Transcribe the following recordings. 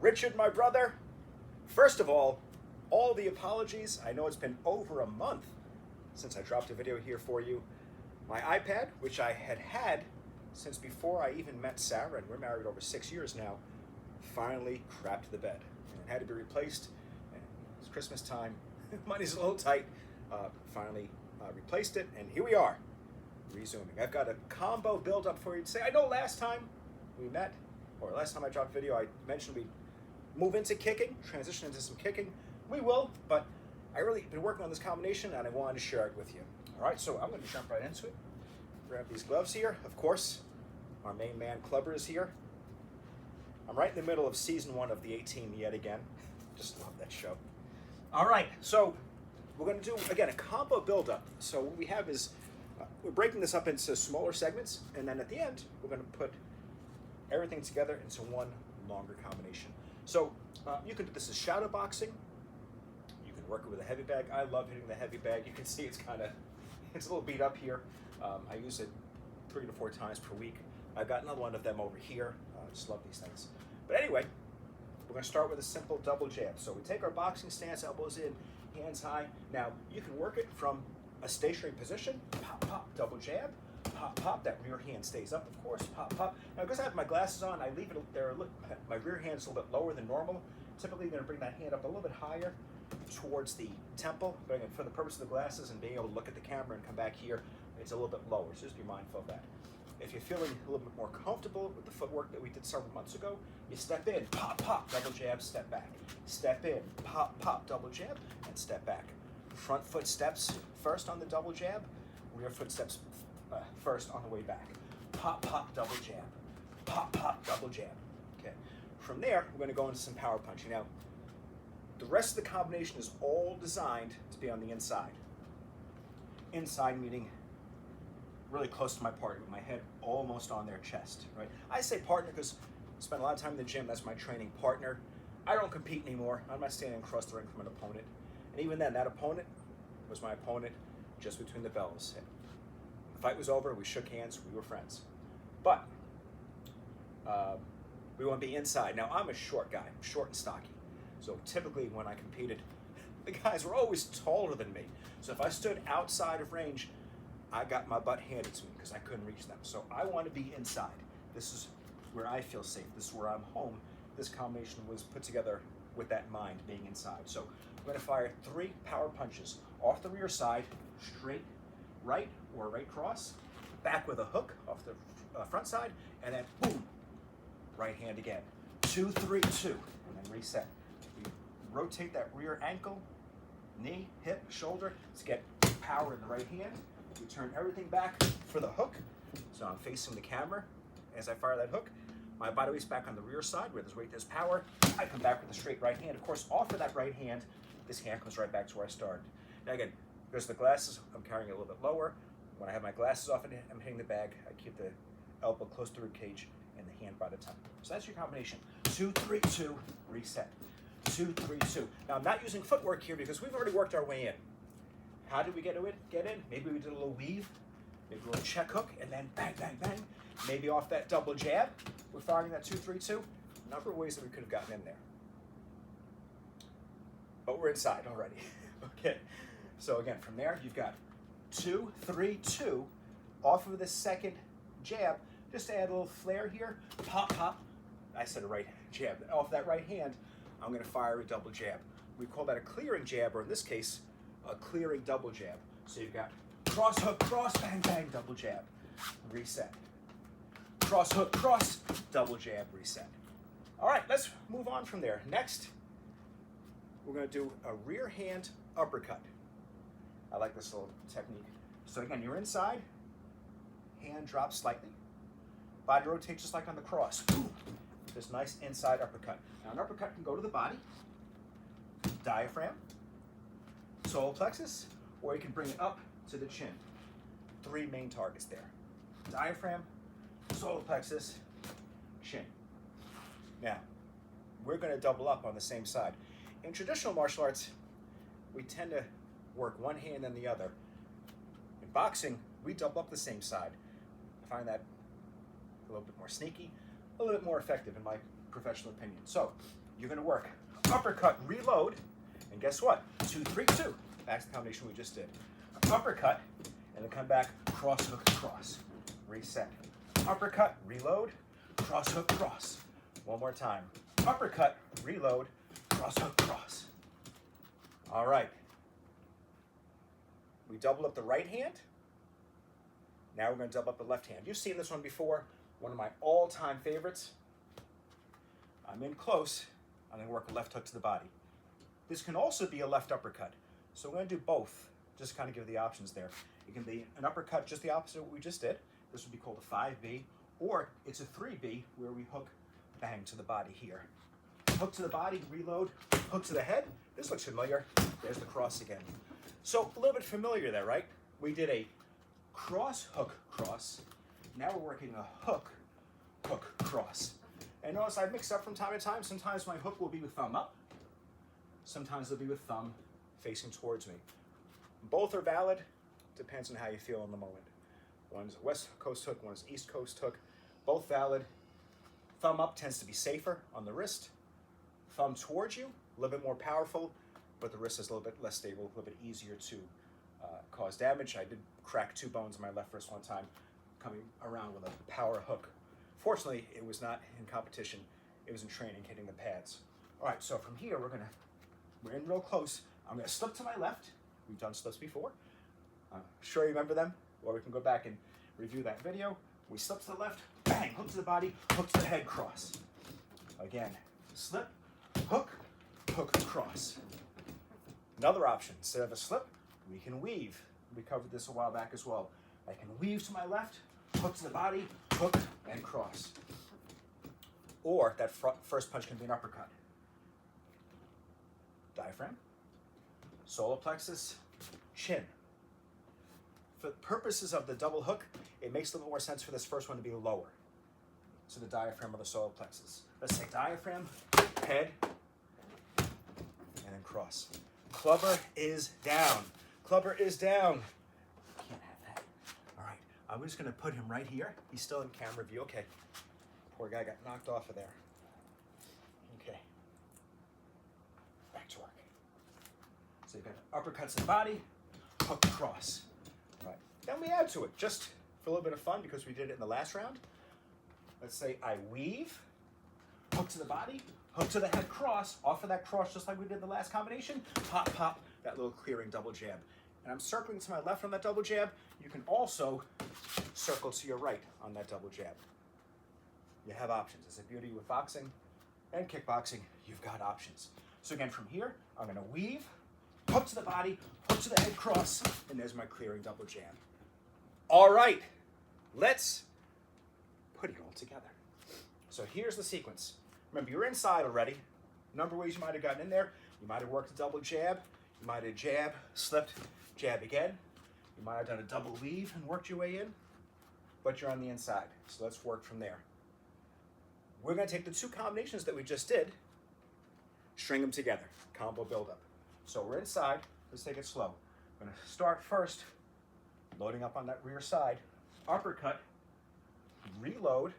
Richard, my brother, first of all the apologies. I know it's been over a month since I dropped a video here for you. My iPad, which I had since before I even met Sarah, and we're married over 6 years now, finally crapped the bed. And it had to be replaced. And it's Christmas time. Money's a little tight. Finally replaced it, and here we are, resuming. I've got a combo build-up for you today. I know last time we met, or last time I dropped a video, I mentioned we'd move into kicking, transition into some kicking. We will, but I really been working on this combination, and I wanted to share it with you. All right, so I'm going to jump right into it. Grab these gloves here. Of course, our main man, Clubber, is here. I'm right in the middle of season 1 of the A-Team yet again. Just love that show. All right, so we're going to do, again, a combo build-up. So what we have is, we're breaking this up into smaller segments, and then at the end, we're going to put everything together into one longer combination. So you can do this as shadow boxing. You can work it with a heavy bag. I love hitting the heavy bag. You can see it's a little beat up here. I use it 3 to 4 times per week. I've got another one of them over here. I just love these things. But anyway, we're going to start with a simple double jab. So we take our boxing stance, elbows in, hands high. Now, you can work it from a stationary position. Pop, pop, double jab. Pop, pop. That rear hand stays up, of course. Pop, pop. Now, because I have my glasses on, I leave it there. Look, my rear hand's a little bit lower than normal. Typically, I'm going to bring that hand up a little bit higher towards the temple. But again, for the purpose of the glasses and being able to look at the camera and come back here, it's a little bit lower. So just be mindful of that. If you're feeling a little bit more comfortable with the footwork that we did several months ago, you step in, pop, pop, double jab, step back. Step in, pop, pop, double jab, and step back. Front foot steps first on the double jab, rear foot steps first on the way back. Pop, pop, double jab. Pop, pop, double jab. Okay. From there, we're going to go into some power punching. Now, the rest of the combination is all designed to be on the inside. Inside meaning really close to my partner, with my head almost on their chest, right? I say partner because I spend a lot of time in the gym. That's my training partner. I don't compete anymore. I'm not standing across the ring from an opponent. And even then, that opponent was my opponent just between the bells. The fight was over. We shook hands. We were friends. But we want to be inside. Now, I'm a short guy. I'm short and stocky. So typically when I competed, the guys were always taller than me. So if I stood outside of range, I got my butt handed to me because I couldn't reach them. So I want to be inside. This is where I feel safe. This is where I'm home. This combination was put together with that in mind, being inside. So I'm going to fire 3 power punches off the rear side, straight right or right cross, back with a hook off the front side, and then boom, right hand again. 2, 3, 2, and then reset. We rotate that rear ankle, knee, hip, shoulder to get power in the right hand. We turn everything back for the hook. So I'm facing the camera as I fire that hook. My body weight's back on the rear side where there's weight, there's power. I come back with a straight right hand. Of course, off of that right hand, this hand comes right back to where I started. Now again, because the glasses, I'm carrying it a little bit lower. When I have my glasses off and I'm hitting the bag, I keep the elbow close to the rib cage and the hand by the temple. So that's your combination. 2, 3, 2, reset. 2, 3, 2. Now I'm not using footwork here because we've already worked our way in. How did we get in? Maybe we did a little weave, maybe a little check hook, and then bang, bang, bang. Maybe off that double jab, we're firing that 2, 3, 2. A number of ways that we could have gotten in there. But we're inside already. Okay. So again, from there, you've got 2, 3, 2 off of the second jab. Just to add a little flair here. Pop, pop. I said a right jab. Off that right hand, I'm going to fire a double jab. We call that a clearing jab, or in this case, a clearing double jab. So you've got cross hook, cross, bang, bang, double jab, reset. Cross hook, cross, double jab, reset. All right, let's move on from there. Next, we're going to do a rear hand uppercut. I like this little technique. So again, you're inside, hand drops slightly, body rotates just like on the cross. Boom. This nice inside uppercut. Now an uppercut can go to the body, diaphragm, solar plexus, or you can bring it up to the chin. 3 main targets there. Diaphragm, solar plexus, chin. Now, we're going to double up on the same side. In traditional martial arts, we tend to work one hand and the other. In boxing, we double up the same side. I find that a little bit more sneaky, a little bit more effective in my professional opinion. So you're going to work uppercut, reload, and guess what? 2, 3, 2. That's the combination we just did. Uppercut, and then come back, cross, hook, cross. Reset. Uppercut, reload, cross, hook, cross. One more time. Uppercut, reload, cross, hook, cross. All right. We double up the right hand. Now we're going to double up the left hand. You've seen this one before. One of my all-time favorites. I'm in close. I'm going to work a left hook to the body. This can also be a left uppercut. So we're going to do both. Just kind of give the options there. It can be an uppercut just the opposite of what we just did. This would be called a 5B. Or it's a 3B where we hook, bang, to the body here. Hook to the body, reload, hook to the head. This looks familiar. There's the cross again. So a little bit familiar there, right? We did a cross, hook, cross. Now we're working a hook, hook, cross. And notice I mix up from time to time. Sometimes my hook will be with thumb up. Sometimes it'll be with thumb facing towards me. Both are valid. Depends on how you feel in the moment. One's a West Coast hook, one's East Coast hook. Both valid. Thumb up tends to be safer on the wrist. Thumb towards you, a little bit more powerful, but the wrist is a little bit less stable, a little bit easier to cause damage. I did crack 2 bones in my left wrist one time coming around with a power hook. Fortunately, it was not in competition. It was in training, hitting the pads. All right, so from here, we're in real close. I'm gonna slip to my left. We've done slips before. I'm sure you remember them, or we can go back and review that video. We slip to the left, bang, hook to the body, hook to the head, cross. Again, slip, hook, hook, cross. Another option, instead of a slip, we can weave. We covered this a while back as well. I can weave to my left, hook to the body, hook, and cross. Or that first punch can be an uppercut. Diaphragm, solar plexus, chin. For the purposes of the double hook, it makes a little more sense for this first one to be lower. So the diaphragm or the solar plexus. Let's say diaphragm, head, and then cross. Clubber is down. Clubber is down. Can't have that. All right, I'm just gonna put him right here. He's still in camera view. Okay. Poor guy got knocked off of there. Okay. Back to work. So you've got uppercuts to the body, hook, cross. All right. Then we add to it, just for a little bit of fun because we did it in the last round. Let's say I weave, hook to the body, hook to the head, cross, off of that cross just like we did in the last combination, pop, pop, that little clearing double jab. And I'm circling to my left on that double jab. You can also circle to your right on that double jab. You have options. It's a beauty with boxing and kickboxing. You've got options. So again, from here, I'm gonna weave, hook to the body, hook to the head, cross, and there's my clearing double jab. All right, let's put it all together. So here's the sequence. Remember, you're inside already. Number of ways you might have gotten in there. You might have worked a double jab. You might have jab, slipped, jab again. You might have done a double weave and worked your way in, but you're on the inside. So let's work from there. We're gonna take the 2 combinations that we just did, string them together, combo buildup. So we're inside, let's take it slow. I'm gonna start first, loading up on that rear side, uppercut, reload,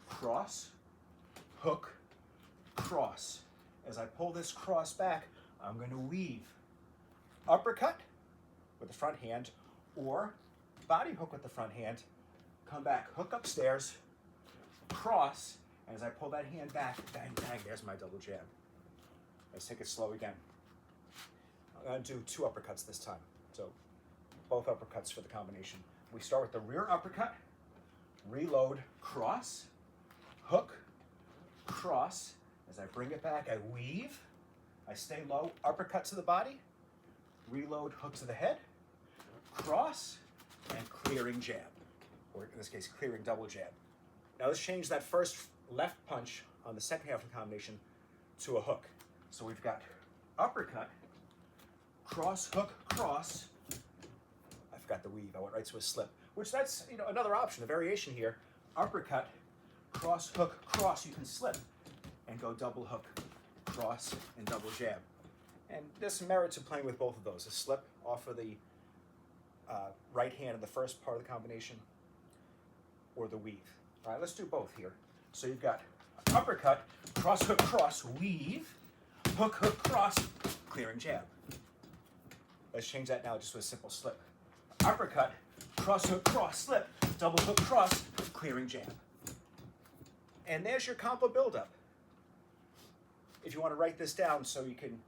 cross, hook, cross. As I pull this cross back, I'm gonna weave. Uppercut with the front hand, or body hook with the front hand, come back, hook upstairs, cross, and as I pull that hand back, bang, bang, there's my double jab. Let's take it slow again. I'm gonna do 2 uppercuts this time. So both uppercuts for the combination. We start with the rear uppercut, reload, cross, hook, cross. As I bring it back, I weave, I stay low, uppercut to the body, reload, hook to the head, cross, and clearing jab, or in this case, clearing double jab. Now let's change that first left punch on the second half of the combination to a hook. So we've got uppercut, cross, hook, cross. I forgot the weave, I went right to a slip, which that's another option, a variation here. Uppercut, cross, hook, cross, you can slip and go double hook, cross, and double jab. And there's some merit to playing with both of those. A slip off of the right hand of the first part of the combination, or the weave. All right, let's do both here. So you've got uppercut, cross, hook, cross, weave, hook, hook, cross, clearing jab. Let's change that now just to a simple slip. Uppercut, cross, hook, cross, slip, double hook, cross, clearing jab. And there's your combo buildup. If you want to write this down so you can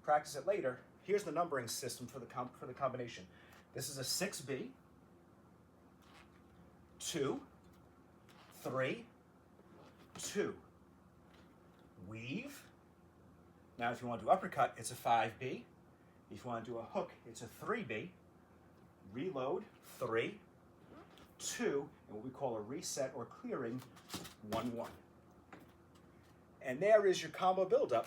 practice it later, here's the numbering system for the combination. This is a 6B, 2, 3, 2. Weave. Now if you want to do uppercut, it's a 5B. If you want to do a hook, it's a 3B. Reload, 3, 2, and what we call a reset or clearing, 1, 1. And there is your combo buildup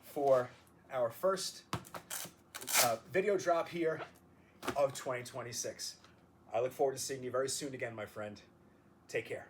for our first video drop here of 2026. I look forward to seeing you very soon again, my friend. Take care.